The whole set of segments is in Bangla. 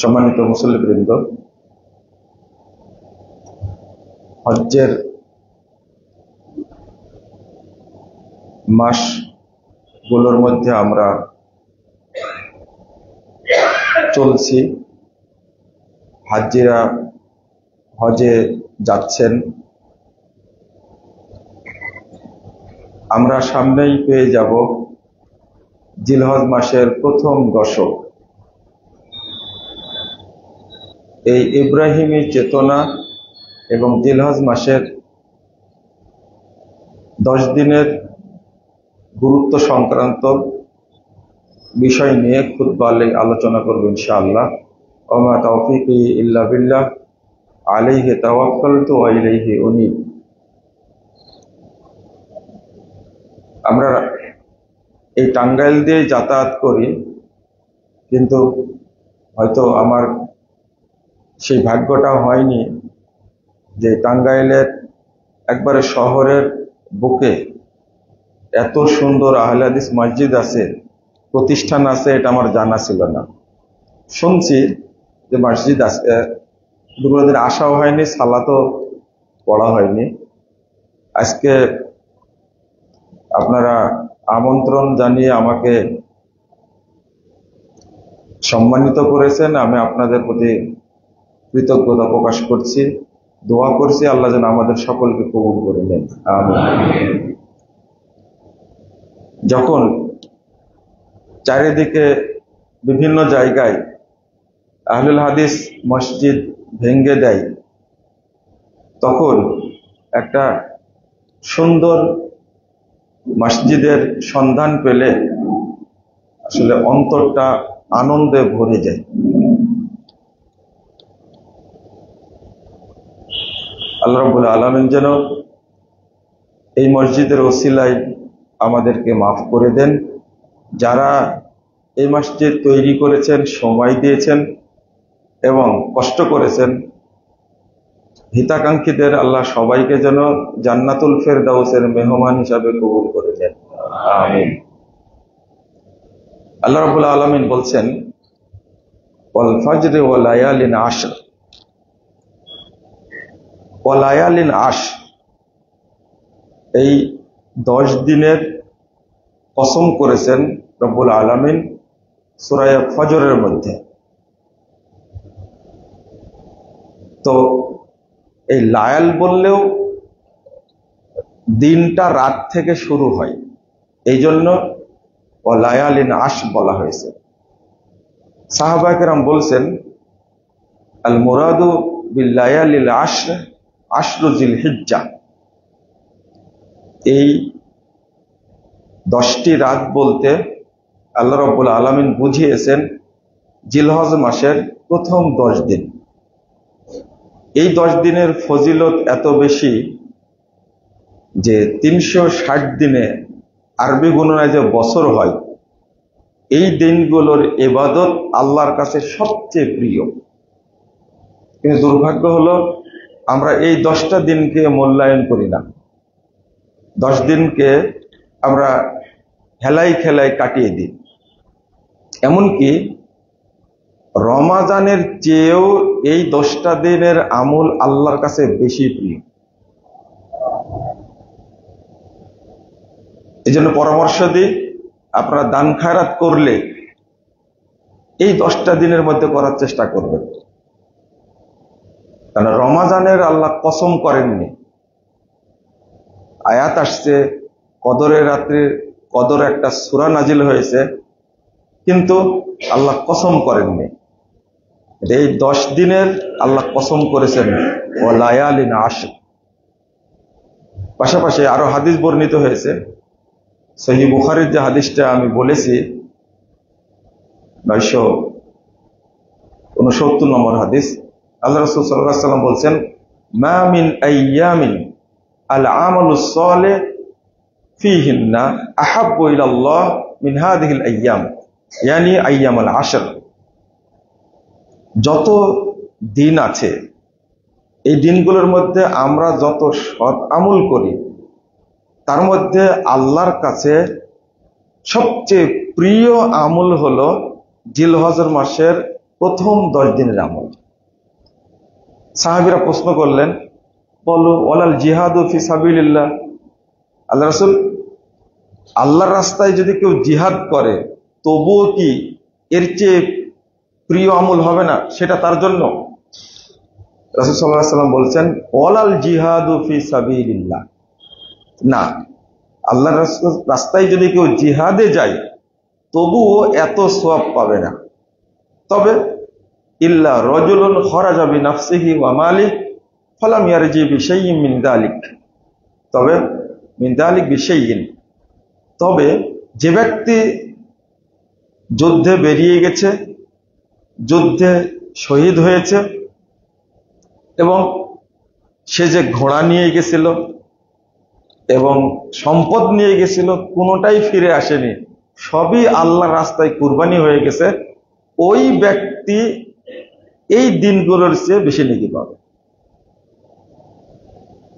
সম্মানিত মুসল্লিবৃন্দ, হজ্জের মাসগুলোর মধ্যে আমরা চলছি। হাজ্জিরা হজে যাচ্ছেন। আমরা সামনেই পেয়ে যাব জিলহজ মাসের প্রথম দশক। এই ইব্রাহিমী চেতনা এবং জিলহজ মাসের 10 দিনের গুরুত্ব সংক্রান্ত বিষয় নিয়ে খুতবা আলোচনা করব ইনশাআল্লাহ। ওমা তাওফীকি ইল্লা বিল্লাহ, আলাইহি তাওয়াক্কালতু ওয়া ইলাইহি উনীব। আমরা এই টাঙ্গাইল দিয়ে যাতায়াত করি, কিন্তু হয়তো আমার সেই ভাগ্যটা হয়নি যে টাঙ্গাইলের একবারে শহরের বুকে এত সুন্দর আহলে হাদিস মসজিদ আছে, প্রতিষ্ঠান আছে, এটা আমার জানা ছিল না। শুনছি যে মসজিদ আছে, দুপুরের আশাও হয়নি, সালাতও পড়া হয়নি। আজকে আপনারা আমন্ত্রণ জানিয়ে আমাকে সম্মানিত করেছেন, আমি আপনাদের প্রতি কৃতজ্ঞতা প্রকাশ করছি। দোয়া করছি আল্লাহ যেন আমাদের সকলকে কবুল করে নেন, আমিন। যখন চারিদিকে বিভিন্ন জায়গায় আহলুল হাদিস মসজিদ ভেঙ্গে দেয়, তখন একটা সুন্দর মসজিদের সন্ধান পেলে আসলে অন্তরটা আনন্দে ভরে যায়। আল্লাহ রাব্বুল আলামিন যেন এই মসজিদের ওসিলায় আমাদেরকে মাফ করে দেন। যারা এই মসজিদ তৈরি করেছেন, সময় দিয়েছেন এবং কষ্ট করেছেন, হিতাকাঙ্ক্ষীদের আল্লাহ সবাইকে যেন জান্নাতুল ফেরদাউসের মেহমান হিসাবে কবুল করে দেন, আমিন। আল্লাহ রাব্বুল আলামিন বলছেন, ওয়াল ফাজরি ওয়া লায়ালিন আশর। ওয়া লায়ালিন আশর, এই 10 দিনের কসম করেছেন রব্বুল আলামিন সূরা ফজরের মধ্যে। তো এই লায়াল বললেও দিনটা রাত থেকে শুরু হয়, এই জন্য ও লায়ালিন আশ বলা হয়েছে। সাহাবায়ে কেরাম বলছেন, আল মুরাদু বিল লায়ালিল আশর আশরু জিলহিজ্জাহ। এই 10টি রাত বলতে আল্লাহ রাব্বুল আলামিন বুঝিয়েছেন জিলহজ মাসের প্রথম 10 দিন। এই 10 দিনের ফজিলত এত বেশি যে 360 দিনে আরবি গণনায় যে বছর হয়, এই দিনগুলোর ইবাদত আল্লাহর কাছে সবচেয়ে প্রিয়। কিন্তু দুর্ভাগ্য হলো আমরা এই 10টা দিনকে মূল্যায়ন করি না। 10 দিনকে আমরা হেলাই খেলাই কাটিয়ে দিই। এমনকি রমাজানের চেয়েও এই 10টা দিনের আমল আল্লাহর কাছে বেশি প্রিয়। এই জন্য পরামর্শ দিই, আপনারা দান খায়রাত করলে এই 10টা দিনের মধ্যে করার চেষ্টা করবেন। কারণ রমাজানের আল্লাহ কসম করেননি। আয়াত আসছে কদরের রাত্রে, কদর একটা সূরা নাজিল হয়েছে, কিন্তু আল্লাহ কসম করেননি। এই 10 দিনের আল্লাহ কসম করেছেন ও লায়ালিন আশর। পাশাপাশি আরো হাদিস বর্ণিত হয়েছে। সহিহ বুখারীর যে হাদিসটা আমি বলেছি, 969 নম্বর হাদিস, আল্লাহ রাসূল সাল্লাল্লাহু আলাইহি ওয়াসাল্লাম বলছেন, মা মিন আইয়ামিন আল আমালুস সালিহ ফীহিন্না আহাব্বু ইলাল্লাহ মিন হাযিহিল আইয়াম, ইয়ানি আইয়ামুল আশর। যত দিন আছে, এই দিনগুলোর মধ্যে আমরা যত সৎ আমল করি, তার মধ্যে আল্লাহর কাছে সবচেয়ে প্রিয় আমল হলো জিলহজ মাসের প্রথম 10 দিনের আমল। সাহাবীরা প্রশ্ন করলেন, বলো ওয়ালাল জিহাদু ফি সাবিলিল্লাহ, আল্লাহ রাসূল, আল্লাহর রাস্তায় যদি কেউ জিহাদ করে তবুও কি এর চেয়ে প্রিয় আমল হবে না সেটা তার জন্য? রাসূল সাল্লাল্লাহু আলাইহি ওয়াসাল্লাম বলছেন, ওয়ালাল জিহাদু ফি সাবিলিল্লাহ, না, আল্লাহর রাস্তায় যদি কেউ জিহাদে যায় তবুও এত সওয়াব পাবে না। তবে ইল্লা রাজুলুন খরাজা বিনাফসিহি ওয়া মালিহি ফালাম ইয়ারজি বিশাইইন মিন যালিক, তবে মিন যালিক বিশাইইন, তবে যে ব্যক্তি যুদ্ধে বেরিয়ে গেছে, যুদ্ধে শহীদ হয়েছে, এবং সে যে ঘোড়া নিয়ে গেছিল এবং সম্পদ নিয়ে গেছিল কোনোটাই ফিরে আসেনি, সবই আল্লাহর রাস্তায় কুরবানি হয়ে গেছে, ওই ব্যক্তি এই দিনগুলোর চেয়ে বেশি নেকি পাবে।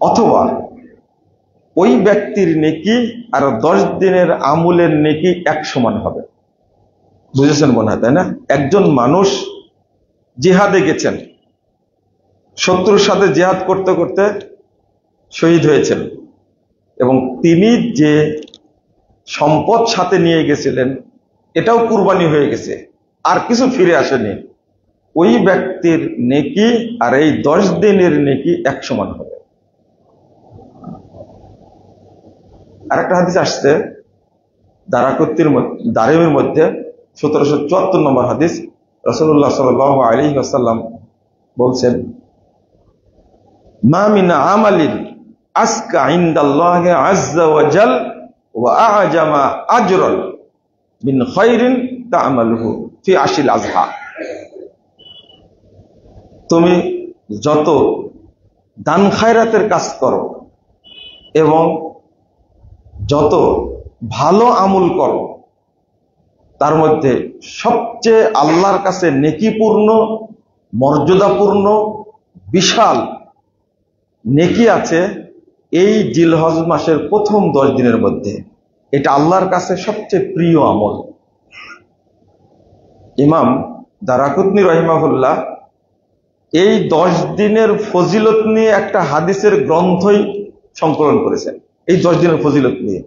অথবা ওই ব্যক্তির নেকি আর 10 দিনের আমলের নেকি এক সমান হবে। বুঝেছেন মনে হয়, তাই না? একজন মানুষ জিহাদে গেছেন, শত্রুর সাথে জিহাদ করতে করতে শহীদ হয়েছেন, এবং তিনি যে সম্পদ সাথে নিয়ে গেছিলেন এটাও কুরবানি হয়ে গেছে, আর কিছু ফিরে আসেনি, ওই ব্যক্তির নেকি আর এই 10 দিনের নেকি এক সমান হবে। আরেকটা হাদিস আসছে দারিমির মধ্যে 1774 নম্বর হাদিস। রাসূলুল্লাহ সাল্লাল্লাহু আলাইহি ওয়াসাল্লাম বলছেন, মা মিন আমালিন আসকা ইনদাল্লাহি আযজা ওয়া জাল ওয়া আ'জামা আজরান মিন খায়রিন তা'মালুহু ফি আশিল আযহা। তুমি যত দান খায়রাতের কাজ করো এবং যত ভালো আমল করো, তার মধ্যে সবচেয়ে আল্লাহর কাছে নেকিপূর্ণ, মর্যাদাপূর্ণ, বিশাল নেকি আছে এই জিলহজ মাসের প্রথম 10 দিনের মধ্যে। এটা আল্লাহর কাছে সবচেয়ে প্রিয় আমল। ইমাম দারাকুতনি রাহিমাহুল্লাহ এই 10 দিনের ফজিলত নিয়ে একটা হাদিসের গ্রন্থই সংকলন করেছেন, এই 10 দিনের ফজিলত নিয়ে।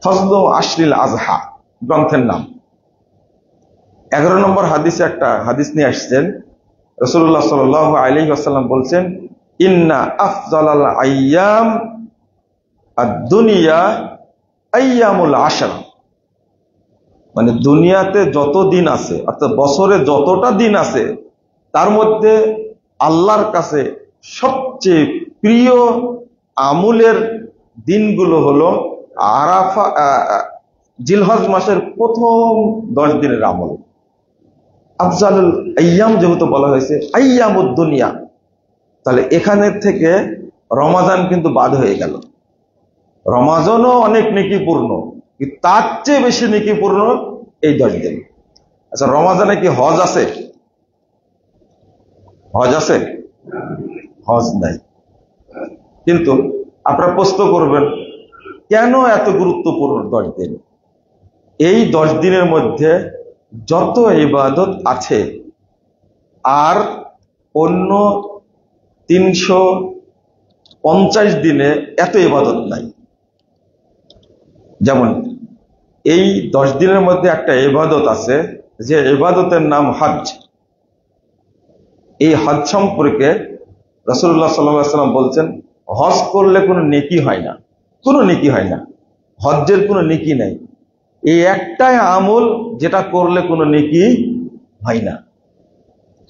ফজলু আশরিল আযহা গ্রন্থের নাম। 11 নম্বর হাদিসে একটা হাদিস নিয়ে আসছেন। রাসূলুল্লাহ সাল্লাল্লাহু আলাইহি ওয়াসাল্লাম বলছেন, ইন্না আফজালাল আইয়াম আদ-দুনিয়া আইয়ামুল আশরা, মানে দুনিয়াতে যত দিন আছে, অর্থাৎ বছরে যতটা দিন আছে, তার মধ্যে আল্লাহর কাছে সবচেয়ে প্রিয় আমলের দিনগুলো হলো আরাফা, জিলহজ মাসের প্রথম 10 দিনের আমল। আফজালুল আইয়াম যেহেতু বলা হয়েছে আইয়ামুদ দুনিয়া, তাহলে এখানে থেকে রমাজান কিন্তু বাদ হয়ে গেল। রমাজানও অনেক নেকিপূর্ণ, কিন্তু তার চেয়ে বেশি নেকিপূর্ণ এই 10 দিন। আচ্ছা, রমাজানে কি হজ আছে? হজ আছে? হজ নাই। কিন্তু আপনারা প্রশ্ন করবেন, কেন এত গুরুত্বপূর্ণ 10 দিন? এই 10 দিনের মধ্যে যত ইবাদত আছে আর অন্য 350 দিনে এত ইবাদত নাই। যেমন এই 10 দিনের মধ্যে একটা ইবাদত আছে, যে ইবাদতের নাম হজ। এই হজ সম্পর্কে রাসূলুল্লাহ সাল্লাল্লাহু আলাইহি ওয়াসাল্লাম বলছেন, হজ করলে কোনো নেকি হয় না, কোনো নেকি হয় না, হজ্জের কোনো নেকি নাই। এই একটাই আমল যেটা করলে কোনো নেকি হয় না,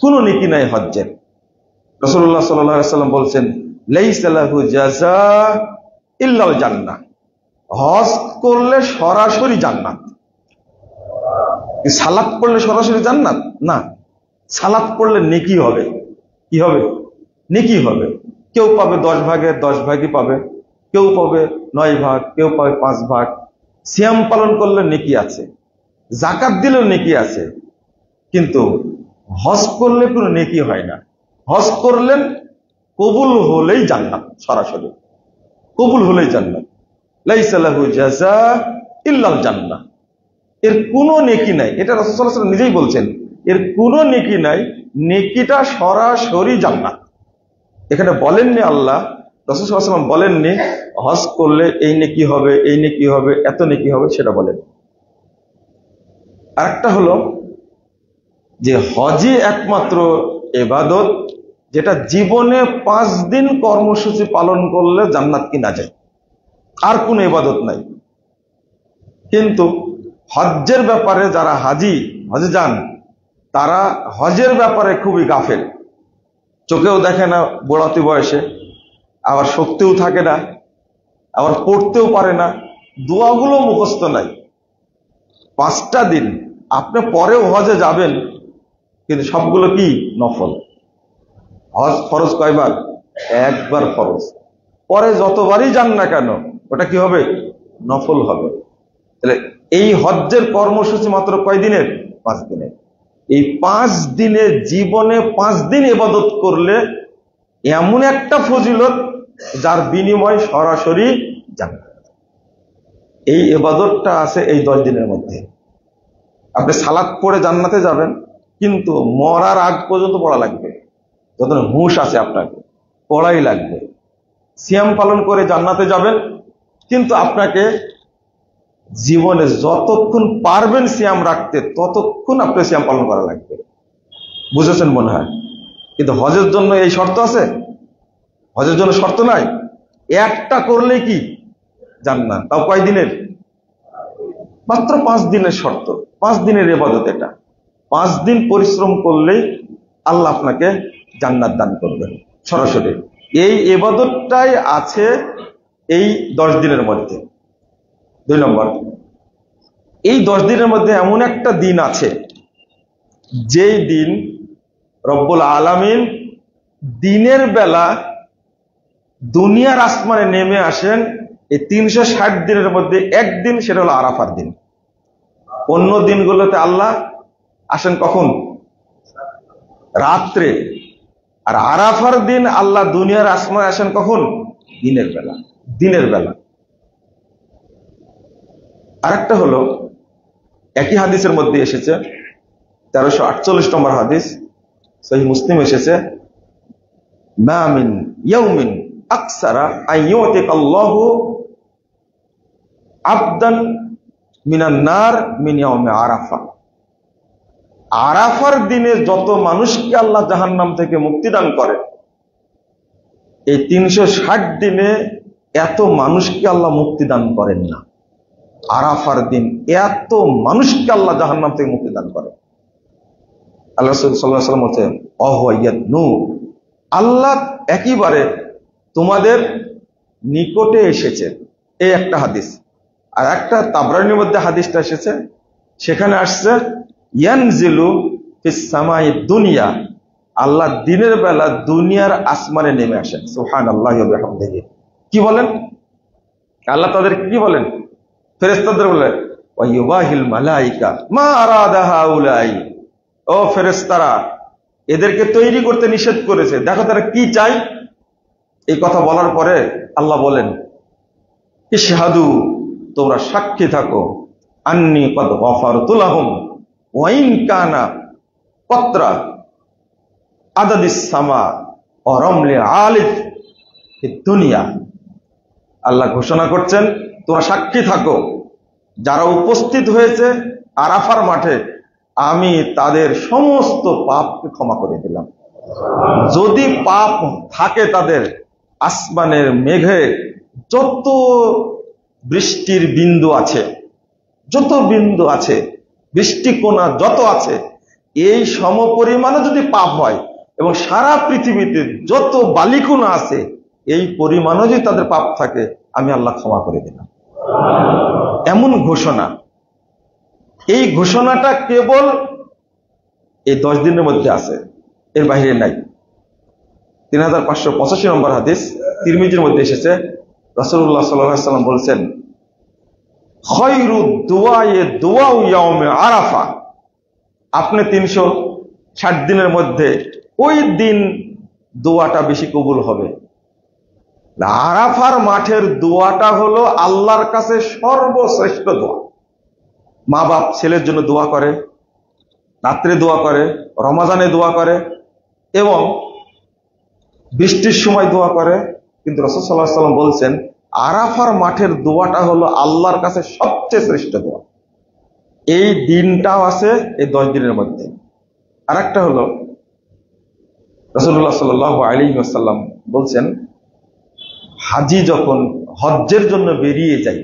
কোনো নেকি নাই হজ্জের। রাসূলুল্লাহ সাল্লাল্লাহু আলাইহি ওয়াসাল্লাম বলছেন, লাইসা লাহু জাযা ইল্লাল জান্নাহ, হজ করলে সরাসরি জান্নাত। সালাত পড়লে সরাসরি জান্নাত না, সালাত পড়লে নেকি হবে। কি হবে? নেকি হবে। কেউ পাবে 10 ভাগের 10 ভাগই পাবে, কেউ পাবে 9 ভাগ, কেউ পাবে 5 ভাগ। সিয়াম পালন করলে নেকি আছে, যাকাত দিলেও নেকি আছে, কিন্তু হজ করলে কোনো নেকি হয় না। হজ করলেন কবুল হলেই জান্নাত, সরাসরি কবুল হলেই জান্নাত। লাইসা লাহু জাযা ইল্লাল জান্নাহ, এর কোনো নেকি নাই। এটা রাসূল সাল্লাল্লাহু আলাইহি ওয়াসাল্লাম নিজেই বলছেন, এর কোনো নেকি নাই, নেকিটা সরাসরি জান্নাত। এখানে বলেননি আল্লাহ, রাসূল সাল্লাল্লাহু আলাইহি ওয়াসাল্লাম বলেননি হজ করলে এই নেকি হবে, এই নেকি হবে, এত নেকি হবে, সেটা বলেন। আরেকটা হলো যে হজই একমাত্র ইবাদত যেটা জীবনে 5 দিন কর্মসূচি পালন করলে জান্নাত কিনা যায়, আর কোনো ইবাদত নাই। কিন্তু হজ্জের ব্যাপারে যারা হজে যান, তারা হজের ব্যাপারে খুবই গাফেল। চোখেও দেখে না বুড়াতি বয়সে, আবার শক্তিও থাকে না, আবার পড়তেও পারে না, দোয়াগুলো মুখস্থ নাই। 5টা দিন আপনি পরেও হজে যাবেন, কিন্তু সবগুলো কি নফল। হজ ফরজ কয়বার? একবার ফরজ। পরে যতবারই যান না কেন ওটা কি হবে? নফল হবে। তাহলে এই হজ্জের কর্মসূচি মাত্র কয় দিনের? 5 দিনের। এই 5 দিনে জীবনে 5 দিন ইবাদত করলে এমন একটা ফজিলত যার বিনিময় সরাসরি জান্নাত। এই ইবাদতটা আছে এই 10 দিনের মধ্যে। আপনি সালাত পড়ে জান্নাতে যাবেন, কিন্তু মরার আগ পর্যন্ত পড়া লাগবে। যতক্ষণ হুঁশ আছে আপনাকে পড়াই লাগবে। সিয়াম পালন করে জান্নাতে যাবেন, কিন্তু আপনাকে জীবনে যতক্ষণ পারবেন সিয়াম রাখতে ততক্ষণ আপনি সিয়াম পালন করা লাগবে। বুঝেছেন মনে হয়? কিন্তু হজের জন্য এই শর্ত আছে? হজের জন্য শর্ত নাই। একটা করলে কি জান্নাত, তাও কয় দিনের? মাত্র 5 দিনের শর্ত, 5 দিনের ইবাদত এটা। 5 দিন পরিশ্রম করলেই আল্লাহ আপনাকে জান্নাত দান করবেন সরাসরি। এই ইবাদতটাই আছে এই 10 দিনের মধ্যে। 2 নম্বর, এই 10 দিনের মধ্যে এমন একটা দিন আছে যেই দিন রব্বুল আলামিন দিনের বেলা দুনিয়ার আসমানে নেমে আসেন। এই 360 দিনের মধ্যে একদিন, সেটা হলো আরাফার দিন। অন্য দিনগুলোতে আল্লাহ আসেন কখন? রাত্রে। আর আরাফার দিন আল্লাহ দুনিয়ার আসমানে আসেন কখন? দিনের বেলা। দিনের বেলা। আরেকটা হলো একই হাদিসের মধ্যে এসেছে, 1348 নম্বর হাদিস, সহিহ মুসলিম এসেছে, মা মিন ইয়াউমিন আকসারা আইয়ুতিকাল্লাহু আবদান মিনান নার মিন ইয়াউমি আরাফা। আরাফার দিনে যত মানুষকে আল্লাহ জাহান্নাম থেকে মুক্তি দান করে, এই 360 দিনে এত মানুষকে আল্লাহ মুক্তি দান করেন না। আরাফার দিন এত মানুষকে আল্লাহ জাহান্নাম থেকে মুক্তি দান করে। আল্লাহ রাসূল সাল্লাল্লাহু আলাইহি ওয়াসাল্লাম বলেন, অহওয়াইয়াত নূর, আল্লাহ একেবারে তোমাদের নিকটে এসেছে। এই একটা হাদিস। আর একটা তাবরানীর মধ্যে হাদিসটা এসেছে, সেখানে আসছে ইয়ানজিলু ফিস সামাই দুনিয়া, আল্লাহ দিনের বেলা দুনিয়ার আসমানে নেমে আসেন। সুবহানাল্লাহি ওয়া বিহামদিহি। কি বলেন? আল্লাহ তাদের কি বলেন? ফেরেশতাদের বলে, ওয়া ইউবাহিল মালাইকা মা আরাদা হাউলাই, ও ফেরেশতারা, এদেরকে তৈরি করতে নিষেধ করেছে, দেখো তারা কি চায়। এই কথা বলার পরে আল্লাহ বলেন, ইশহাদু, তোমরা সাক্ষী থাকো, আন্নী কদ গফারতু লাহুম ওয়া ইন কানা কতরা আদাদিস সামা ওয়া রামলি আলিফ ফিদ দুনিয়া। আল্লাহ ঘোষণা করছেন, তোমরা সাক্ষী থাকো, যারা উপস্থিত হয়েছে আরাফার মাঠে, আমি তাদের সমস্ত পাপকে ক্ষমা করে দিলাম। যদি পাপ থাকে তাদের, আসমানের মেঘে যত বৃষ্টির বিন্দু আছে, যত বিন্দু আছে, বৃষ্টিকণা যত আছে, এই সমপরিমাণে যদি পাপ হয়, এবং সারা পৃথিবীতে যত বালিকণা আছে এই পরিমাণও যদি তাদের পাপ থাকে, আমি আল্লাহ ক্ষমা করে দিলাম। এমন ঘোষণা। এই ঘোষণাটা কেবল এই 10 দিনের মধ্যে আছে, এর বাইরে নাই। 3585 নম্বর হাদিস তিরমিজির মধ্যে এসেছে, রাসূলুল্লাহ সাল্লাল্লাহু আলাইহি ওয়াসাল্লাম বলেছেন, খায়রু দুআয়ে দুআউ ইয়াউমে আরাফা। আপনি 360 দিনের মধ্যে ওই দিন দোয়াটা বেশি কবুল হবে। আরাফার মাঠের দোয়াটা হলো আল্লাহর কাছে সর্বশ্রেষ্ঠ দোয়া। মা বাপ ছেলের জন্য দোয়া করে, রাত্রে দোয়া করে, রমজানে দোয়া করে এবং বৃষ্টির সময় দোয়া করে। কিন্তু রাসূল সাল্লাল্লাহু আলাইহি ওয়াসাল্লাম বলছেন আরাফার মাঠের দোয়াটা হলো আল্লাহর কাছে সবচেয়ে শ্রেষ্ঠ দোয়া। এই দিনটাও আছে এই 10 দিনের মধ্যে। আর একটা হলো রাসূলুল্লাহ সাল্লাল্লাহু আলাইহি ওয়াসাল্লাম বলছেন হাজি যখন হজ্জের জন্য বেরিয়ে যায়,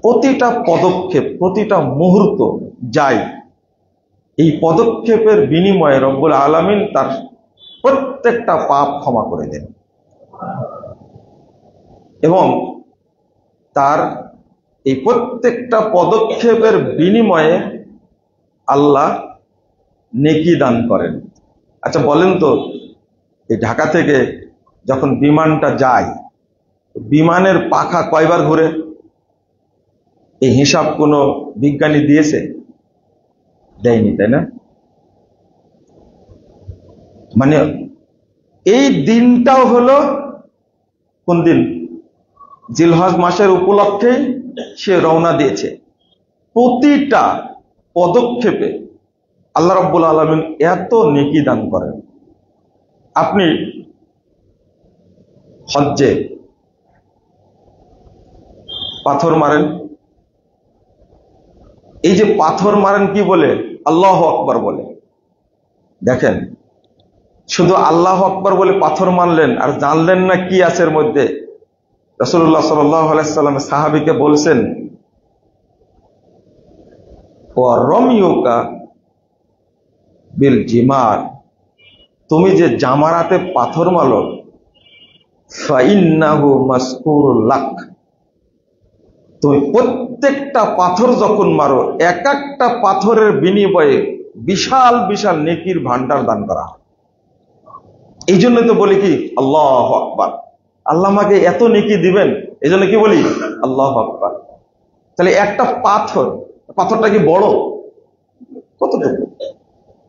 প্রতিটা পদক্ষেপ, প্রতিটা মুহূর্ত যায়, এই পদক্ষেপের বিনিময়ে রব্বুল আলামিন তার প্রত্যেকটা পাপ ক্ষমা করে দেন এবং তার এই প্রত্যেকটা পদক্ষেপের বিনিময়ে আল্লাহ নেকি দান করেন। আচ্ছা বলেন তো, এই ঢাকা থেকে যখন বিমানটা যায়, বিমানের পাখা কয়বার ঘুরে? এই হিসাব কোনো বিজ্ঞানী দিয়েছে? দেয়নি, তাই না? মানে এই দিনটাও হলো কোন দিন? জিলহজ মাসের উপলক্ষেই সে রওনা দিয়েছে। প্রতিটা পদক্ষেপে আল্লাহ রাব্বুল আলামিন এত নেকি দান করেন। আপনি হজ্জে পাথর মারেন, এই যে পাথর মারেন কি বলে? আল্লাহু আকবার বলে। দেখেন, শুধু আল্লাহু আকবার বলে পাথর মারলেন আর জানলেন না কি আছে এর মধ্যে। রাসূলুল্লাহ সাল্লাল্লাহু আলাইহি ওয়াসাল্লাম সাহাবীকে বলছেন ওয়া রামিয়ুকা বিল জিমার, তুমি যে জামারাতে পাথর মারো, ফাইন্নাহু মাসকুরুল লাক, তুমি প্রত্যেকটা পাথর যখন মারো এক একটা পাথরের বিনিময়ে বিশাল বিশাল নেকির ভান্ডার দান করা। এই জন্য তো বলি কি আল্লাহু আকবার, আল্লাহ আমাকে এত নেকি দিবেন, এই জন্য কি বলি আল্লাহু আকবার। তাহলে একটা পাথর, পাথরটা কি বড়? কতটুকু?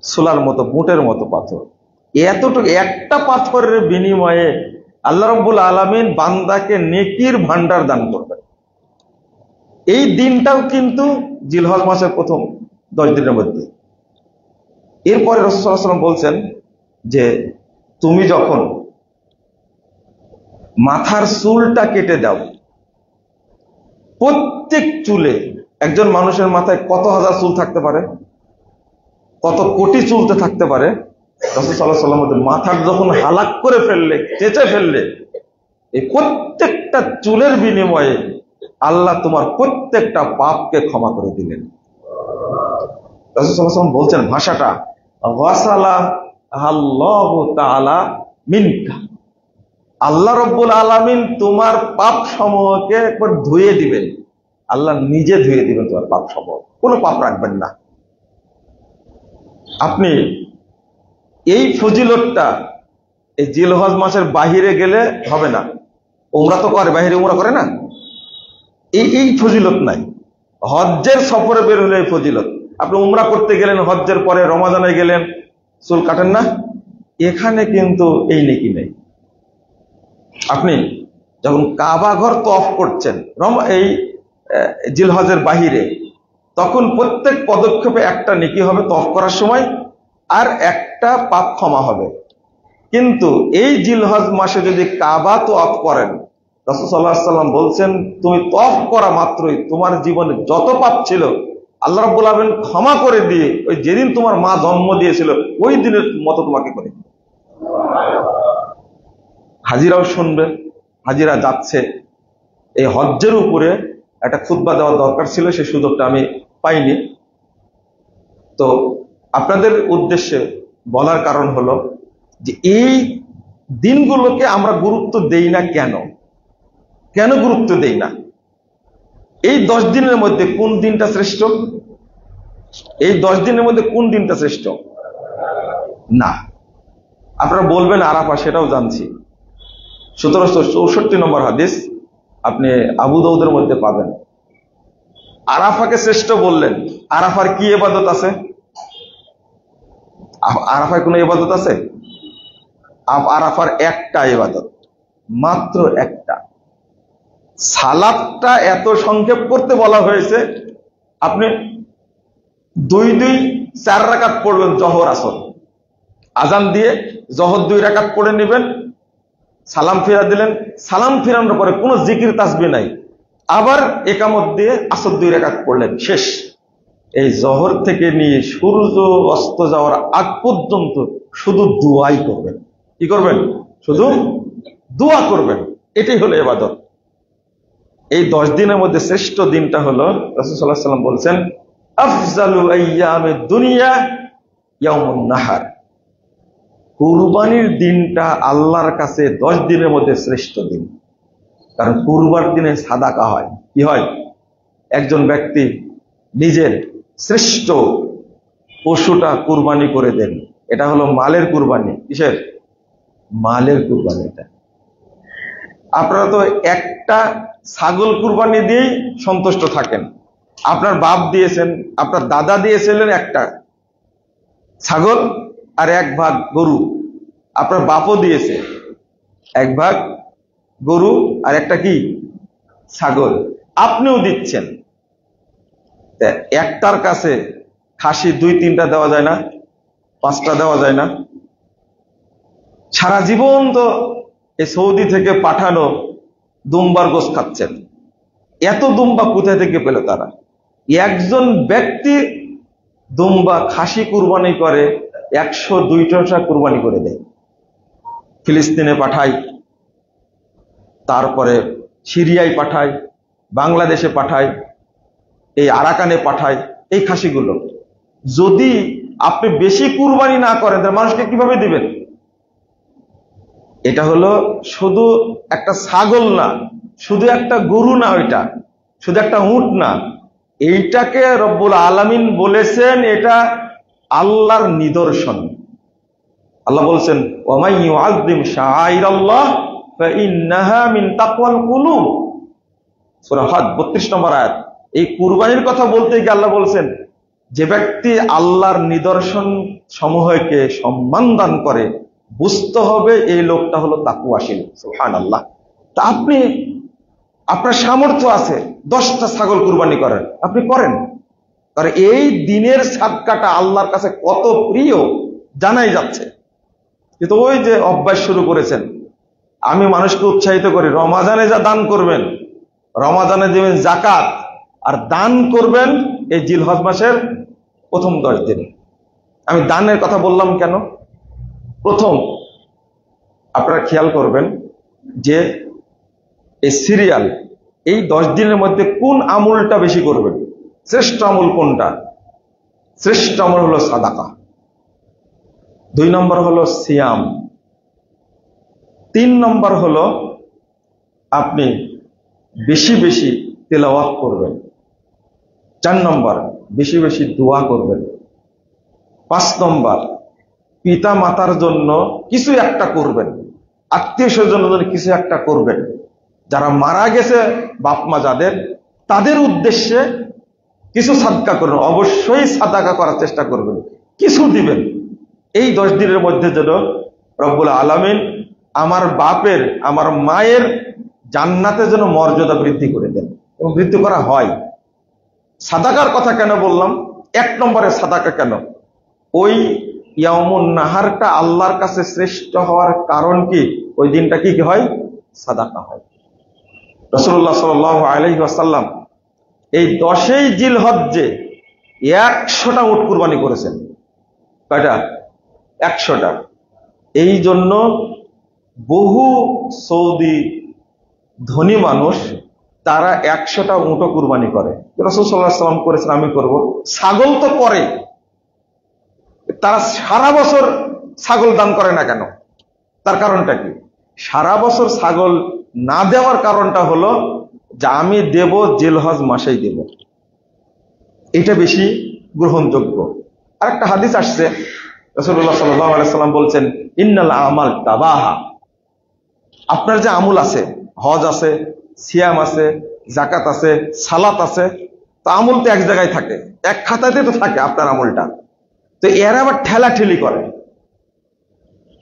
সোলার মতো, বুটের মতো পাথর। এতটুকু একটা পাথরের বিনিময়ে আল্লাহ রাব্বুল আলামিন বান্দাকে নেকির ভান্ডার দান করবেন। এই দিনটাও কিন্তু জিলহজ মাসের প্রথম 10 দিনের মধ্যে। এরপরে রাসূল সাল্লাল্লাহু আলাইহি ওয়াসাল্লাম বলছেন যে তুমি যখন মাথার চুলটা কেটে দাও, প্রত্যেক চুলে, একজন মানুষের মাথায় কত হাজার চুল থাকতে পারে, কত কোটি চুলতে থাকতে পারে। রাসূল সাল্লাল্লাহু আলাইহি ওয়াসাল্লাম মাথার যখন হালাক করে ফেললে, চেঁচে ফেললে, এই প্রত্যেকটা চুলের বিনিময়ে আল্লাহ তোমার প্রত্যেকটা পাপকে ক্ষমা করে দিলেন। রাসূল সাল্লাল্লাহু আলাইহি ওয়াসাল্লাম বলছেন ভাষাটা ওয়াসালা আল্লাহু তাআলা মিনকা, আল্লাহ রাব্বুল আলামিন তোমার পাপ সমূহকে একবার ধুয়ে দিবেন। আল্লাহ নিজে ধুয়ে দিবেন তোমার পাপ সমূহ, কোনো পাপ রাখবেন না। আপনি এই ফজিলতটা এই জিলহজ মাসের বাহিরে গেলে হবে না। উমরা তো করে, বাহিরে উমরা করে না, এই ফজিলত নাই। হজ্জের সফরে বের হলে এই ফজিলত। আপনি উমরা করতে গেলেন, হজ্জের পরে রমাজানে গেলেন, চুল কাটেন না, এখানে কিন্তু এই নেকি নেই। আপনি যখন কাবা ঘর তওয়াফ করছেন এই জিলহজের বাহিরে, তখন প্রত্যেক পদক্ষেপে একটা নেকি হবে তওয়াফ করার সময়, আর একটা পাপ ক্ষমা হবে। কিন্তু এই জিলহজ মাসে যদি কাবা তওয়াফ করেন, রাসূল সাল্লাল্লাহু আলাইহি ওয়াসাল্লাম বলছেন তুমি তওয়াফ করা মাত্রই তোমার জীবনে যত পাপ ছিল আল্লাহ রাব্বুল আলামিন ক্ষমা করে দিয়ে ওই যেদিন তোমার মা জন্ম দিয়েছিল ওই দিনের মতো তোমাকে করে। হাজিরাও শুনবে, হাজিরা যাচ্ছে। এই হজ্জের উপরে একটা খুতবা দেওয়ার দরকার ছিল, সেই সুযোগটা আমি পাইনি। তো আপনাদের উদ্দেশ্যে বলার কারণ হলো যে এই দিনগুলোকে আমরা গুরুত্ব দেই না। কেন গুরুত্ব দেই না? এই 10 দিনের মধ্যে কোন দিনটা শ্রেষ্ঠ? এই 10 দিনের মধ্যে কোন দিনটা শ্রেষ্ঠ? না, আপনারা বলবেন আরাফা, সেটাও জানছি। 1764 নম্বর হাদিস আপনি আবু দাউদের মধ্যে পাবেন। আরাফাকে শ্রেষ্ঠ বললেন। আরাফার কি ইবাদত আছে? আরাফায় কোনো ইবাদত আছে? আরাফার একটা ইবাদত, মাত্র একটা। সালাতটা এত সংক্ষেপ করতে বলা হয়েছে, আপনি 2-2 4 রাকাত পড়বেন জোহর আসর, আজান দিয়ে জোহর 2 রাকাত পড়ে নেবেন, সালাম ফিরা দিলেন, সালাম ফিরানোর পরে কোনো জিকির তাসবিহ নাই, আবার একামত দিয়ে আসর 2 রাকাত পড়লেন, শেষ। এই জোহর থেকে নিয়ে সূর্য অস্ত যাওয়ার আগ পর্যন্ত শুধু দোয়াই করবেন। কি করবেন? শুধু দোয়া করবেন। এটাই হলো ইবাদত। এই 10 দিনের মধ্যে শ্রেষ্ঠ দিনটা হলো, রাসূল সাল্লাল্লাহু আলাইহি ওয়াসাল্লাম বলছেন, আফজালু আইয়ামিদ দুনিয়া ইয়াউমুন নাহার। কুরবানির দিনটা আল্লাহর কাছে 10 দিনের মধ্যে শ্রেষ্ঠ দিন। কারণ কুরবানির দিনে সাদাকা হয়। কি হয়? একজন ব্যক্তি নিজের শ্রেষ্ঠ পশুটা কুরবানি করে দেন। এটা হলো মালের কুরবানি। কিসের? মালের কুরবানি। এটা আপনারা তো একটা ছাগল কুরবানি দিয়েই সন্তুষ্ট থাকেন। আপনার বাপ দিয়েছেন, আপনার দাদা দিয়েছিলেন একটা ছাগল আর 1 ভাগ গরু, আপনার বাপও দিয়েছে 1 ভাগ গরু আর একটা কি ছাগল, আপনিও দিচ্ছেন। একটার কাছে খাসি 2-3টা দেওয়া যায় না? 5টা দেওয়া যায় না? সারা জীবন তো এই সৌদি থেকে পাঠানো দুম্বার গোশত খাচ্ছেন। এত দুম্বা কোথা থেকে পেল তারা? একজন ব্যক্তি দুম্বা খাসি কুরবানি করে 102টা কুরবানি করে দেয়। ফিলিস্তিনে পাঠায়, তারপরে সিরিয়ায় পাঠায়, বাংলাদেশে পাঠায়, এই আরাকানে পাঠায় এই খাসিগুলো। যদি আপনি বেশি কুরবানি না করেন তাহলে মানুষকে কিভাবে দিবেন? এটা হলো শুধু একটা ছাগল না, শুধু একটা গরু না, ওইটা শুধু একটা উট না, এইটাকে রব্বুল আলামিন বলেছেন এটা আল্লাহর নিদর্শন। আল্লাহ বলছেন, ওয়ামাই ইউআযযিম শাআইরাল্লাহ ফাইন্নাহা মিন তাকওয়াল কুলুব। সূরা হজ 32 নম্বর আয়াত। এই কুরবানির কথা বলতে গিয়ে আল্লাহ বলছেন, যে ব্যক্তি আল্লাহর নিদর্শন সমূহকে সম্মান দান করে, বুঝতে হবে এই লোকটা হলো তাকওয়াশীল। সুবহানাল্লাহ। তা আপনি, আপনার সামর্থ্য আছে 10টা ছাগল কুরবানি করেন, আপনি করেন। কারণ এই দিনের সাদকাটা আল্লাহর কাছে কত প্রিয় জানাই যাচ্ছে। কিন্তু ওই যে অভ্যাস শুরু করেছেন, আমি মানুষকে উৎসাহিত করি রমাজানে যা দান করবেন, রমাজানে দেবেন যাকাত, আর দান করবেন এই জিলহজ মাসের প্রথম 10 দিন। আমি দানের কথা বললাম কেন? প্রথম আপনারা খেয়াল করবেন যে এই সিরিয়াল, এই 10 দিনের মধ্যে কোন আমলটা বেশি করবেন? শ্রেষ্ঠ আমল কোনটা? শ্রেষ্ঠ আমল হলো সাদাকা। 2 নম্বর হলো সিয়াম। 3 নম্বর হলো আপনি বেশি বেশি তেলাওয়াত করবেন। 4 নম্বর বেশি বেশি দোয়া করবেন। 5 নম্বর পিতা মাতার জন্য কিছু একটা করবেন, আত্মীয় স্বজনের জন্য কিছু একটা করবেন। যারা মারা গেছে বাপ মা যাদের, তাদের উদ্দেশ্যে কিছু সাদকা করবেন। অবশ্যই সাদাকা করার চেষ্টা করবেন, কিছু দিবেন। এই 10 দিনের মধ্যে যেন রব্বুল আলামিন আমার বাপের, আমার মায়ের জান্নাতে যেন মর্যাদা বৃদ্ধি করে দেন, এবং বৃদ্ধি করা হয়। সাদাকার কথা কেন বললাম? 1 নম্বরে সাদাকা কেন? ওই ইয়াউমুন নাহারটা আল্লাহর কাছে শ্রেষ্ঠ হওয়ার কারণ কি? ওই দিনটা কি হয়? সাদাকা হয়। রাসূলুল্লাহ সাল্লাল্লাহু আলাইহি ওয়াসাল্লাম এই 10ই জিলহজ্জে 100টা উট কুরবানি করেছেন। কয়টা? 100টা। এই জন্য বহু সৌদি ধনী মানুষ তারা 100টা উটও কুরবানি করে। রাসূল সাল্লাল্লাহু আলাইহি ওয়াসাল্লাম করেছেন, আমি করব। ছাগল তো করে, তারা সারা বছর ছাগল দান করে না কেন? তার কারণটা কি? সারা বছর ছাগল না দেওয়ার কারণটা হলো যে আমি দেব জিলহজ মাসেই দেব, এটা বেশি গ্রহণযোগ্য। আর একটা হাদিস আসছে, রাসূলুল্লাহ সাল্লাল্লাহু আলাইহি ওয়াসাল্লাম বলছেন, ইন্নাল আমাল তাবাহা। আপনার যে আমল আছে, হজ আছে, সিয়াম আছে, যাকাত আছে, সালাত আছে, তা আমল তো এক জায়গায় থাকে, এক খাতাতে তো থাকে আপনার আমলটা। তো এরা আবার ঠেলাঠেলি করে,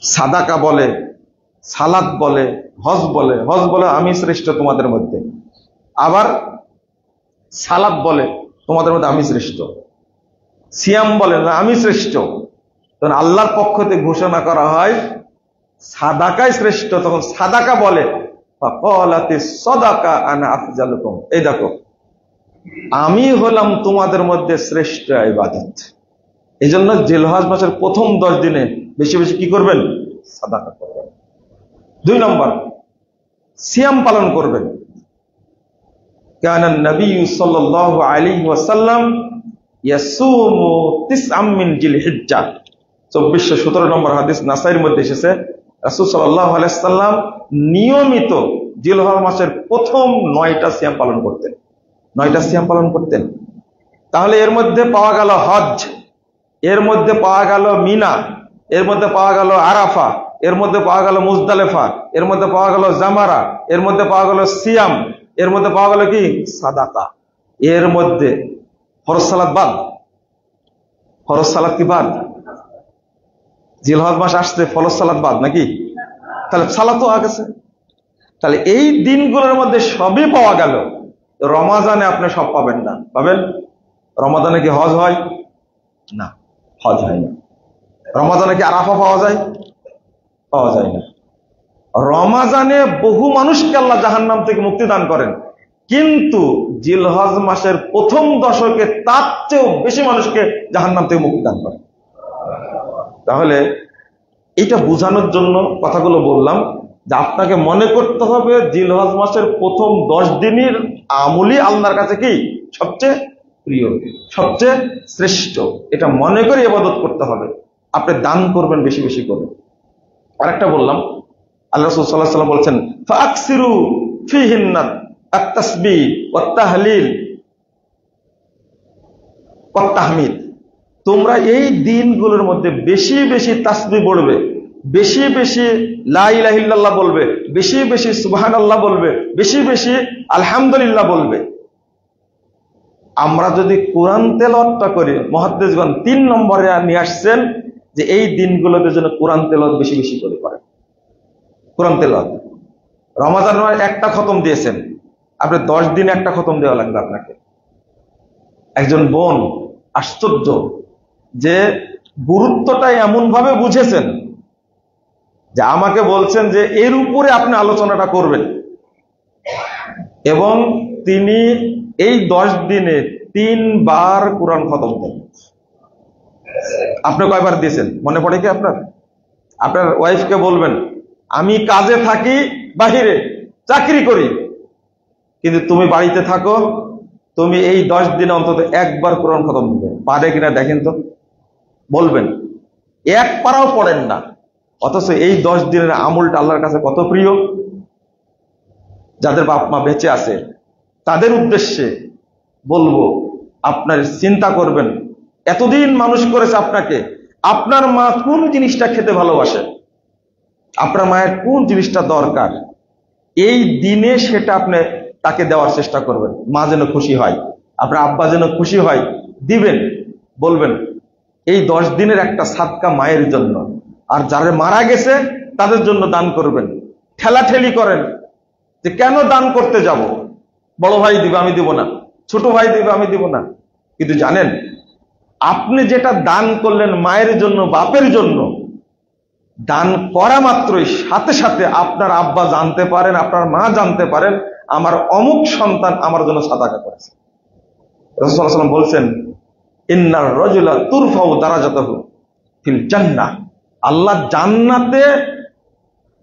সাদাকা বলে, সালাত বলে, হজ বলে। হজ বলে আমি শ্রেষ্ঠ তোমাদের মধ্যে, আবার সালাত বলে তোমাদের মধ্যে আমি শ্রেষ্ঠ। সিয়াম বলেন না আমি শ্রেষ্ঠ, তখন আল্লাহর পক্ষ থেকে ঘোষণা করা হয় সাদাকাই শ্রেষ্ঠ, তখন সাদাকা বলে সাদাকা আনা আফজালুকুম, এই দেখো আমি হলাম তোমাদের মধ্যে শ্রেষ্ঠ ইবাদত। এই জন্য জিলহজ মাসের প্রথম 10 দিনে বেশি বেশি কি করবেন? সাদাকা করবেন। 2 নম্বর, সিয়াম পালন করবেন। কানা নবী সাল্লাল্লাহু আলাইহি ওয়াসাল্লাম ইয়াসুমু তিসআম মিন জিলহিজ্জা, 2417 নম্বর হাদিস নাসাইর মধ্যে এসেছে, রাসূল সাল্লাল্লাহু আলাইহি ওয়াসাল্লাম নিয়মিত জিলহজ মাসের প্রথম 9টা সিয়াম পালন করতেন। 9টা সিয়াম পালন করতেন। তাহলে এর মধ্যে পাওয়া গেল হজ, এর মধ্যে পাওয়া গেল মিনা, এর মধ্যে পাওয়া গেল আরাফা, এর মধ্যে পাওয়া গেল মুজদালেফা, এর মধ্যে পাওয়া গেল জামারা, এর মধ্যে পাওয়া গেল সিয়াম, এর মধ্যে পাওয়া গেল কি? সাদাকা। এর মধ্যে ফরজ সালাত বাদ। ফরজ সালাত কি বাদ? জিলহজ মাস আসছে, ফরজ সালাত বাদ নাকি? তাহলে সালাতও আগেছে। তাহলে এই দিনগুলোর মধ্যে সবই পাওয়া গেল। রমাজানে আপনি সব পাবেন না। পাবেন? রমাজানে কি হজ হয়? না, হজ হয় না। রমাজানে কি আরাফা পাওয়া যায়? পাওয়া যায় না। রমাজানে বহু মানুষকে আল্লাহ জাহান্নাম থেকে মুক্তি দান করেন, কিন্তু জিলহজ মাসের প্রথম দশকে তার চেয়েও বেশি মানুষকে জাহান্নাম থেকে মুক্তি দান করেন। তাহলে এটা বোঝানোর জন্য কথাগুলো বললাম যে আপনাকে মনে করতে হবে জিলহজ মাসের প্রথম 10 দিনের আমলই আল্লাহর কাছে কি সবচেয়ে প্রিয়, সবচেয়ে শ্রেষ্ঠ। এটা মনে করে ইবাদত করতে হবে। আপনি দান করবেন বেশি বেশি করে। আরেকটা বললাম, আল্লাহ রাসূল সাল্লাল্লাহু আলাইহি ওয়াসাল্লাম বলছেন ফাকসিরু ফিহিন্না আত-তাসবিহ ওয়াত তাহলিল ওয়াত তাহমিদ, তোমরা এই দিনগুলোর মধ্যে বেশি বেশি তাসবিহ পড়বে, বেশি বেশি লা ইলাহা ইল্লাল্লাহ বলবে, বেশি বেশি সুবহানাল্লাহ বলবে, বেশি বেশি আলহামদুলিল্লাহ বলবে। আমরা যদি কোরআন তেলাওয়াতটা করি, মুহাদ্দিসগণ 3 নম্বরে নিয়ে আসছেন যে এই দিনগুলোতে যেন কোরআন তেলাওয়াত বেশি বেশি করে করেন। কোরআন তেলাওয়াত রমাজান মাসে একটা খতম দিয়েছেন, আপনি 10 দিনে একটা খতম দেওয়া লাগবে আপনাকে। একজন বোন আশ্চর্য যে গুরুত্বটা এমন ভাবে বুঝেছেন যে আমাকে বলছেন যে এর উপরে আপনি আলোচনাটা করবেন, এবং তিনি এই 10 দিনে 3 বার কোরআন খতম দেন। আপনি কয়বার দিয়েছেন মনে পড়ে কি আপনার? আপনার ওয়াইফকে বলবেন আমি কাজে থাকি, বাহিরে চাকরি করি, কিন্তু তুমি বাড়িতে থাকো, তুমি এই 10 দিনে অন্তত একবার কোরআন খতম দিবে। পারে কিনা দেখেন তো। বলবেন এক পারাও পড়েন না, অথচ এই 10 দিনের আমলটা আল্লাহর কাছে কত প্রিয়। যাদের বাপ মা বেঁচে আছে তাদের উদ্দেশ্যে বলবো, আপনার চিন্তা করবেন, এতদিন মানুষ করেছে আপনাকে, আপনার মা কোন জিনিসটা খেতে ভালোবাসে, আপনার মায়ের কোন জিনিসটা দরকার, এই দিনে সেটা আপনি তাকে দেওয়ার চেষ্টা করবেন। মা যেন খুশি হয়, আপনার আব্বা যেন খুশি হয়, দিবেন। বলবেন এই 10 দিনের একটা সাদকা মায়ের জন্য, আর যারা মারা গেছে তাদের জন্য দান করবেন। ঠেলাঠেলি করেন যে কেন দান করতে যাব, বড় ভাই দিবে আমি দিব না, ছোট ভাই দিবে আমি দিব না। কিন্তু জানেন, আপনি যেটা দান করলেন মায়ের জন্য, বাপের জন্য, দান করা মাত্রই সাথে সাথে আপনার আব্বা জানতে পারেন, আপনার মা জানতে পারেন আমার অমুক সন্তান আমার জন্য সাদাকা করেছে। রাসূল সাল্লাল্লাহু আলাইহি ওয়াসাল্লাম বলছেন ইন্নার রাজুলা তুরফাউ দারাজাতুহু ফিল জান্নাহ, আল্লাহ জান্নাতে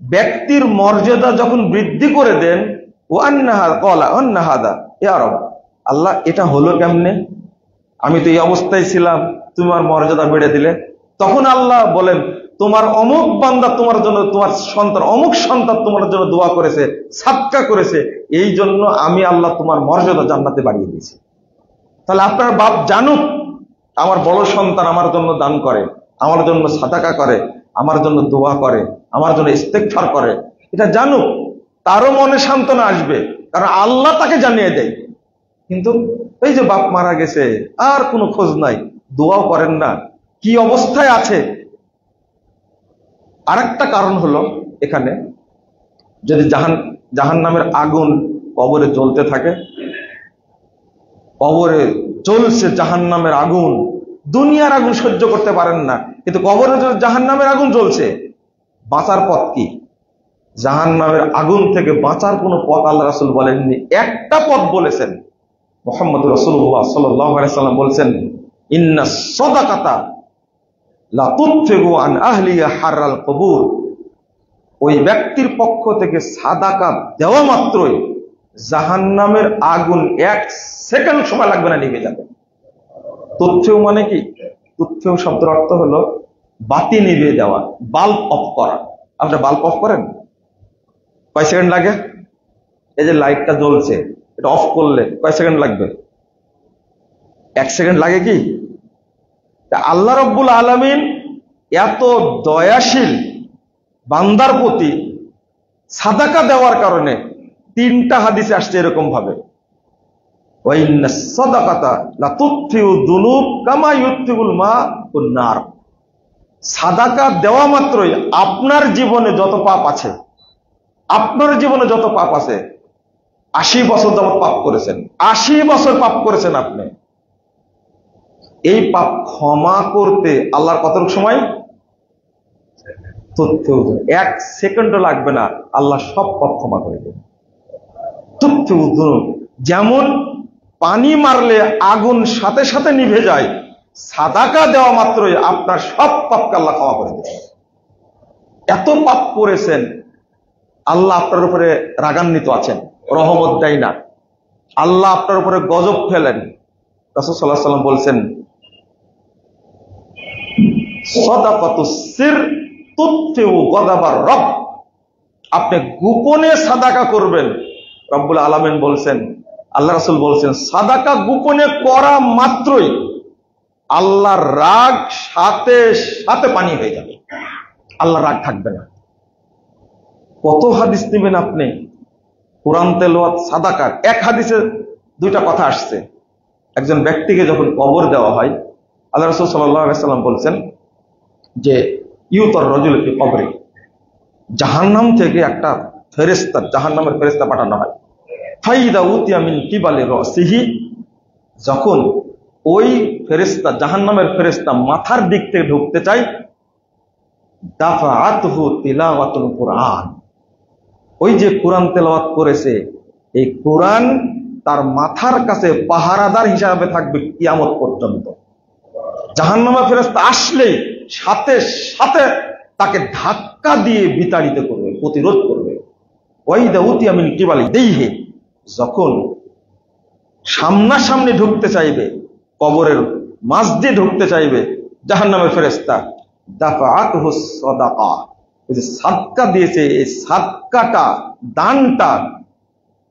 ব্যক্তির মর্যাদা যখন বৃদ্ধি করে দেন, ওয়া আন্নাহা ক্বালা আন্নাহাদা ইয়া রাব, আল্লাহ এটা হলো কেমনে, আমি তো এই অবস্থায় ছিলাম, তোমার মর্যাদা বেড়ে দিলে। তখন আল্লাহ বলেন তোমার অমুক বান্দা তোমার জন্য, তোমার সন্তান অমুক সন্তান তোমার জন্য দোয়া করেছে, সাদকা করেছে, এই জন্য আমি আল্লাহ তোমার মর্যাদা জান্নাতে বাড়িয়ে দিয়েছি। তাহলে আপনার বাপ জানুক আমার বড় সন্তান আমার জন্য দান করে, আমার জন্য সাদাকা করে, আমার জন্য দোয়া করে, আমার জন্য ইস্তেগফার করে, এটা জানুক, তারও মনে সান্ত্বনা আসবে, কারণ আল্লাহ তাকে জানিয়ে দেয়। কিন্তু এই যে বাপ মারা গেছে আর কোনো খোঁজ নাই, দোয়াও করেন না, কি অবস্থায় আছে। আরেকটা কারণ হলো, এখানে যদি জাহান্নামের আগুন কবরে জ্বলতে থাকে, কবরে জ্বলছে জাহান্নামের আগুন, দুনিয়ার আগুন সহ্য করতে পারেন না, কিন্তু কবরে জাহান্নামের আগুন জ্বলছে। বাঁচার পথ কি? জাহান্নামের আগুন থেকে বাঁচার কোনো পথ আল্লাহ রাসূল বলেননি। একটা পথ বলেছেন, মুহাম্মদ রাসূলুল্লাহ সাল্লাল্লাহু আলাইহি সাল্লাম বলেছেন, ইন্নাস সাদাকাতা লা তুতফিউ আন আহলিহা হাররাল কুবুর। ওই ব্যক্তির পক্ষ থেকে সাদাকা দেওয়া মাত্রই জাহান্নামের আগুন 1 সেকেন্ড সময় লাগবে না, নিভে যাবে। তুতফিউ মানে কি? তুতফিউ শব্দের অর্থ হলো বাতি নিভিয়ে দেওয়া, বাল্ব অফ করা। আপনারা বাল্ব অফ করেন, কয় সেকেন্ড লাগে? এই যে লাইটটা জ্বলছে, এটা অফ করলে কয় সেকেন্ড লাগবে? 1 সেকেন্ড লাগে কি? আল্লাহ রাব্বুল আলামিন এত দয়াশীল বান্দার প্রতি, সাদাকা দেওয়ার কারণে 3টা হাদিসে আসছে এরকম ভাবে, ওয়াইন্নাস সাদাকাতা লা তুতফিউ যুনুব কামা ইউতফিউল মাউন নার। সাদাকা দেওয়া মাত্রই আপনার জীবনে যত পাপ আছে, আপনার জীবনে যত পাপ আছে, 80 বছর যাবত পাপ করেছেন, 80 বছর পাপ করেছেন আপনি, এই পাপ ক্ষমা করতে আল্লাহর কতটুকু সময়? 1 সেকেন্ডও লাগবে না, আল্লাহ সব পাপ ক্ষমা করে দেবে। যেমন পানি মারলে আগুন সাথে সাথে নিভে যায়, সাদাকা দেওয়া মাত্রই আপনার সব পাপকে আল্লাহ ক্ষমা করে দেবে। এত পাপ করেছেন, আল্লাহ আপনার উপরে রাগান্বিত আছেন, রহমত দেয় না, আল্লাহ আপনার উপরে গজব ফেলেন। রাসূল সাল্লাল্লাহু আলাইহি ওয়াসাল্লাম বলছেন, সাদাকাতুস সির তুতফিউ গযাবার রব। আপনি গোপনে সাদাকা করবেন, রব্বুল আলামিন বলছেন, আল্লাহ রাসূল বলছেন, সাদাকা গোপনে করা মাত্রই আল্লাহর রাগ সাথে সাথে পানি হয়ে যাবে, আল্লাহর রাগ থাকবে না। কত হাদিস নেবেন আপনি? কোরআন তেলাওয়াত, সাদাকার। এক হাদিসে 2টা কথা আসছে। একজন ব্যক্তিকে যখন কবর দেওয়া হয়, আল্লাহ রাসূল সাল্লাল্লাহু আলাইহি ওয়াসাল্লাম বলছেন যে ইউতর রাজুল ফি কবরে, জাহান্নাম থেকে একটা ফেরেশতা, জাহান্নামের ফেরেশতা পাঠানো হয়। ফাইদা উতিয়া মিন কিবালি রাসিহি, যখন ওই ফেরেশতা, জাহান্নামের ফেরেশতা মাথার দিক থেকে ঢুকতে চায়, দাফাআতহু তিলাওয়াতুল কুরআন, ওই যে কোরআন তেলাওয়াত করেছে, এই কোরআন তার মাথার কাছে পাহারাদার হিসাবে থাকবে কিয়ামত পর্যন্ত। জাহান্নামের ফেরেশতা আসলেই সাথে সাথে তাকে ধাক্কা দিয়ে বিতাড়িত করবে, প্রতিরোধ করবে। ওয়াইদা উতিয়া মিন কিবালি দেইহি, যখন সামনাসামনি ঢুকতে চাইবে, কবরের মাঝ দিয়ে ঢুকতে চাইবে জাহান্নামের ফেরেশতা, দাফাআতহু সাদাকা, ওই যে সাদকা দিয়েছে, এই সাদকাটা, দানটা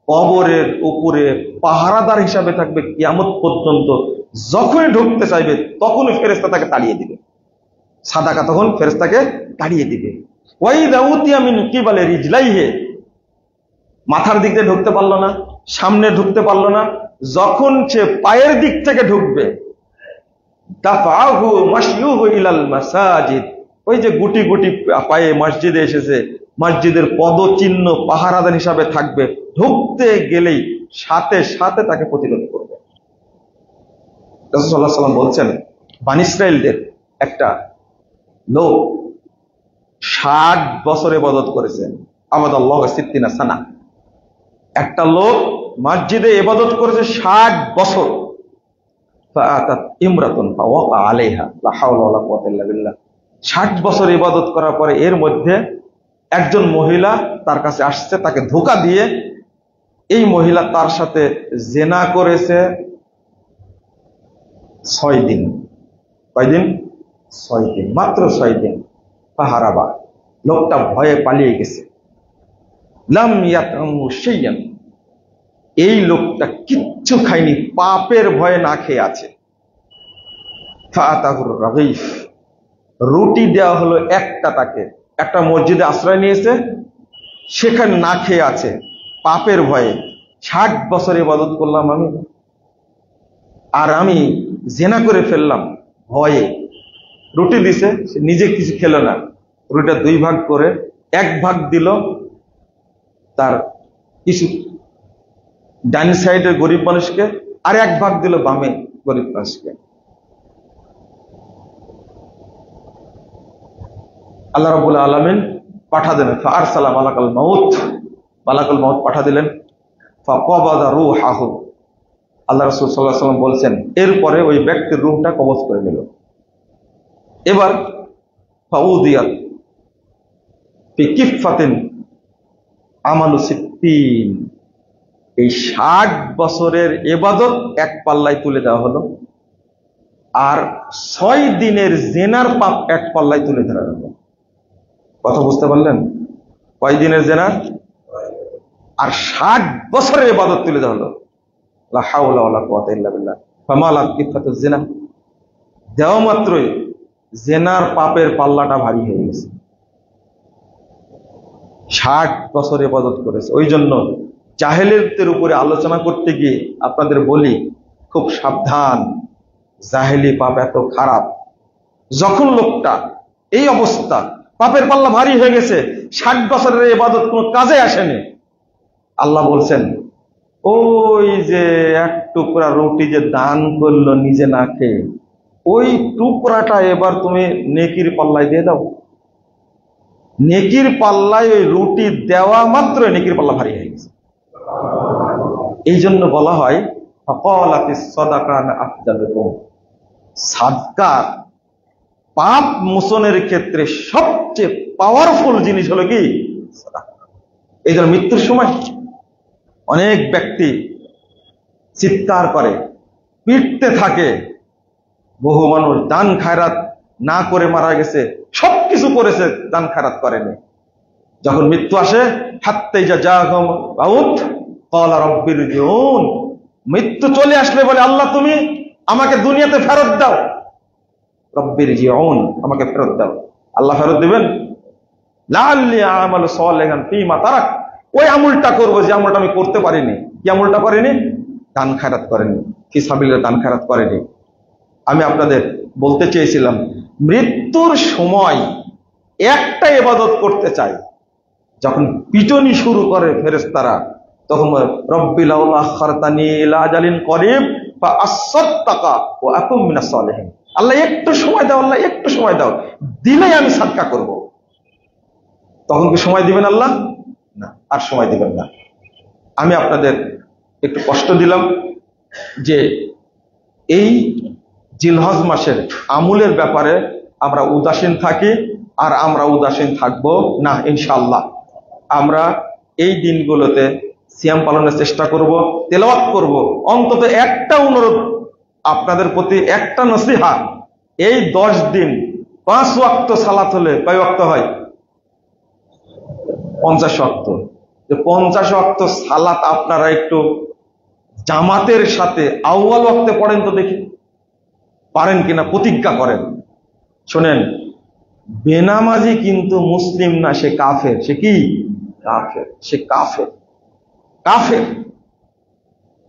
কবরের উপরে পাহারাদার হিসাবে থাকবে কিয়ামত পর্যন্ত। যখনই ঢুকতে চাইবে তখনই ফেরেশতা তাকে তাড়িয়ে দিবে, সাদাকা তখন ফেরেশতাকে তাড়িয়ে দিবে। ওয়াইদা উতিয়া মিন কিবালি রিজলাইহি, মাথার দিক দিয়ে ঢুকতে পারলো না, সামনে ঢুকতে পারলো না, যখন সে পায়ের দিক থেকে ঢুকবে, দাফাহু মাশয়ুহু ইলাল মাসাজিদ, ওই যে গুটি গুটি পায়ে মসজিদে এসেছে, মসজিদের পদচিহ্ন পাহারাদার হিসাবে থাকবে, ঢুকতে গেলেই সাথে সাথে তাকে প্রতিরোধ করবে। রাসূল সাল্লাল্লাহু আলাইহি ওয়াসাল্লাম বলছেন, বনী ইসরাঈলদের একটা লোক 60 বছর ইবাদত করেছে, আবাদাল্লাহু সিত্তিনা সানা। একটা লোক মসজিদে ইবাদত করেছে 60 বছর। ফাআতাত ইমরাতুন ফাওয়াকা আলাইহা, লা হাওলা ওয়ালা কুওয়াতা ইল্লা বিল্লাহ। 60 বছর ইবাদত করার পরে এর মধ্যে একজন মহিলা তার কাছে আসছে, তাকে ধোঁকা দিয়ে এই মহিলা তার সাথে জিনা করেছে 6 দিন। কয়দিন? 6 দিন, মাত্র 6 দিন। ফাহারাবা, লোকটা ভয়ে পালিয়ে গেছে। লাম ইয়াতামু শাইয়ান, এই লোকটা কিচ্ছু খায়নি, পাপের ভয়ে না খেয়ে আছে। ফাআতাহুর রাগীফ, রুটি দেওয়া হলো একটা, তাকে একটা মসজিদে আশ্রয় নিয়েছে, সেখানে না খেয়ে আছে পাপের ভয়ে। 60 বছর ইবাদত করলাম আমি, আর আমি জিনা করে ফেললাম ভয়ে। রুটি দিছে, সে নিজে কিছু খেলো না, রুটিটা 2 ভাগ করে 1 ভাগ দিল তার কিছু ডান সাইডের গরিব মানুষকে, আর 1 ভাগ দিল বামে গরিব মানুষকে। আল্লাহ রাব্বুল আলামিন পাঠা দিলেন, ফাআরসালা মালাকাল মাউত, মালাকুল মাউত পাঠা দিলেন। ফাকাবাদা রূহাহু, আল্লাহ রাসূল সাল্লাল্লাহু আলাইহি ওয়াসাল্লাম বলছেন এরপরে ওই ব্যক্তির রূহটা কবজ করে নিল। এবার ফাউদিয়াত ফি কিফাতিন আমালু সিত্তিন, এই 60 বছরের ইবাদত এক পাল্লায় তুলে দেওয়া হলো, আর 6 দিনের জেনার পাপ এক পাল্লায় তুলে ধরা হলো। কথা বুঝতে পারলেন? কয় দিনের জেনার আর 60 বছরের ইবাদত তুলে দেওয়া হলো। লা হাওলা ওয়ালা কুওয়াতা ইল্লা বিল্লাহ। ফামালাত কিফাতুজ জিনা, দেওয়া মাত্রই জেনার পাপের পাল্লাটা ভারী হয়ে গেছে। 60 বছর ইবাদত করেছে। ওই জন্য জাহেলিয়তের উপরে আলোচনা করতে গিয়ে আপনাদের বলি, খুব সাবধান, জাহেলি পাপ এত খারাপ। যখন লোকটা এই অবস্থা, পাপের পাল্লা ভারী হয়ে গেছে, 60 বছরের ইবাদত কোনো কাজে আসেনি, আল্লাহ বলছেন ওই যে এক টুকরা রুটি যে দান করলো নিজে না খেয়ে, ওই টুকরাটা এবার তুমি নেকির পাল্লায় দিয়ে দাও। নেকির পাল্লায় ওই রুটি দেওয়া মাত্র নেকির পাল্লা ভারী হয়ে গেছে। এই জন্য বলা হয় ফাকালাতিস সাদাকা আফদালুকুম, সাদকা পাপ মোচনের ক্ষেত্রে সবচেয়ে পাওয়ারফুল জিনিস হলো কি? সাদাকা। এই জন্য মৃত্যুর সময় অনেক ব্যক্তি চিৎকার করে, পিটতে থাকে, বহু মানুষ দান খায়রাত না করে মারা গেছে, সবকিছু করেছে, দান খায়রাত করেনি। যখন মৃত্যু আসে, হাত্তা ইজা জাআহুম মাউত ক্বালা রাব্বিরজিউন, মৃত্যু চলে আসলে বলে আল্লাহ তুমি আমাকে দুনিয়াতে ফেরত দাও। রাব্বিরজিউন, আমাকে ফেরত দাও। আল্লাহ ফেরত দিবেন, লাআল্লি আমালু সালিহান ফীমা তারাক, ওই আমলটা করবো যে আমলটা আমি করতে পারিনি। কি আমলটা করেনি? দান খায়রাত করেনি, ফি সাবিলিল্লাহ দান খায়রাত করেনি। আমি আপনাদের বলতে চেয়েছিলাম, মৃত্যুর সময় একটা ইবাদত করতে চাই, যখন পিটনি শুরু করে ফেরেশতারা, তখন রব্বি লাউলা আখখারতানি ইলা আজালিন করিব ফাআসাদদাকা ওয়া আকুম মিনাস সালিহিন, আল্লাহ একটু সময় দাও, আল্লাহ একটু সময় দাও, দিলেই আমি সাদকা করব। তখন কি সময় দিবেন আল্লাহ? না, আর সময় দিবেন না। আমি আপনাদের একটু কষ্ট দিলাম যে এই জিলহজ মাসের আমলের ব্যাপারে আমরা উদাসীন থাকি, আর আমরা উদাসীন থাকবো না ইনশাআল্লাহ। আমরা এই দিনগুলোতে সিয়াম পালনের চেষ্টা করব, তেলাওয়াত করব। অন্তত একটা অনুরোধ আপনাদের প্রতি, একটা নসিহা, এই 10 দিন 5 ওয়াক্ত সালাত হলে কয় ওয়াক্ত হয়? 50 ওয়াক্ত। যে 50 ওয়াক্ত সালাত আপনারা একটু জামাতের সাথে আউয়াল ওয়াক্তে পড়েন তো দেখি, পারেন কিনা প্রতিজ্ঞা করেন। শোনেন, বেনামাজি কিন্তু মুসলিম না, সে কাফের। সে কি? কাফের। সে কাফের, কাফের।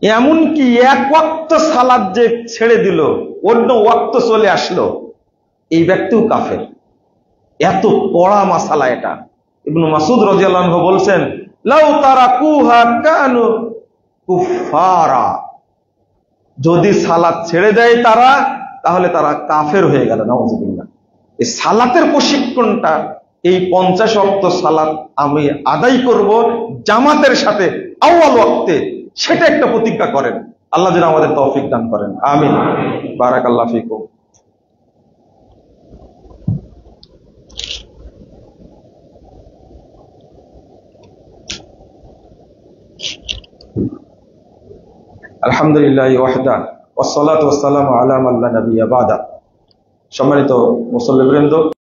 এমনকি এক ওয়াক্ত সালাত যে ছেড়ে দিল, অন্য ওয়াক্ত চলে আসলো, এই ব্যক্তিও কাফের। এত কড়া মাসালা এটা। ইবনে মাসউদ রাদিয়াল্লাহু আনহু বলছেন, লাউ তারাকুহা কানু কুফারা, যদি সালাত ছেড়ে দেয় তারা, তাহলে তারা কাফের হয়ে গেল। নাউযুবিল্লাহ। এই সালাতের প্রশিক্ষণটা, এই 50 ওয়াক্ত সালাত আমি আদায় করব জামাতের সাথে আউয়াল ওয়াক্তে, সেটা একটা প্রতিজ্ঞা করেন। আল্লাহ যেন আমাদের তৌফিক দান করেন, আমিন। বারাকাল্লাহু ফিকুম। আলহামদুলিল্লাহি ওয়াহদা ওয়াসসালাতু ওয়াসসালামু আলা মান লা নাবিয়্যা বাদা। সম্মানিত মুসল্লিবৃন্দ,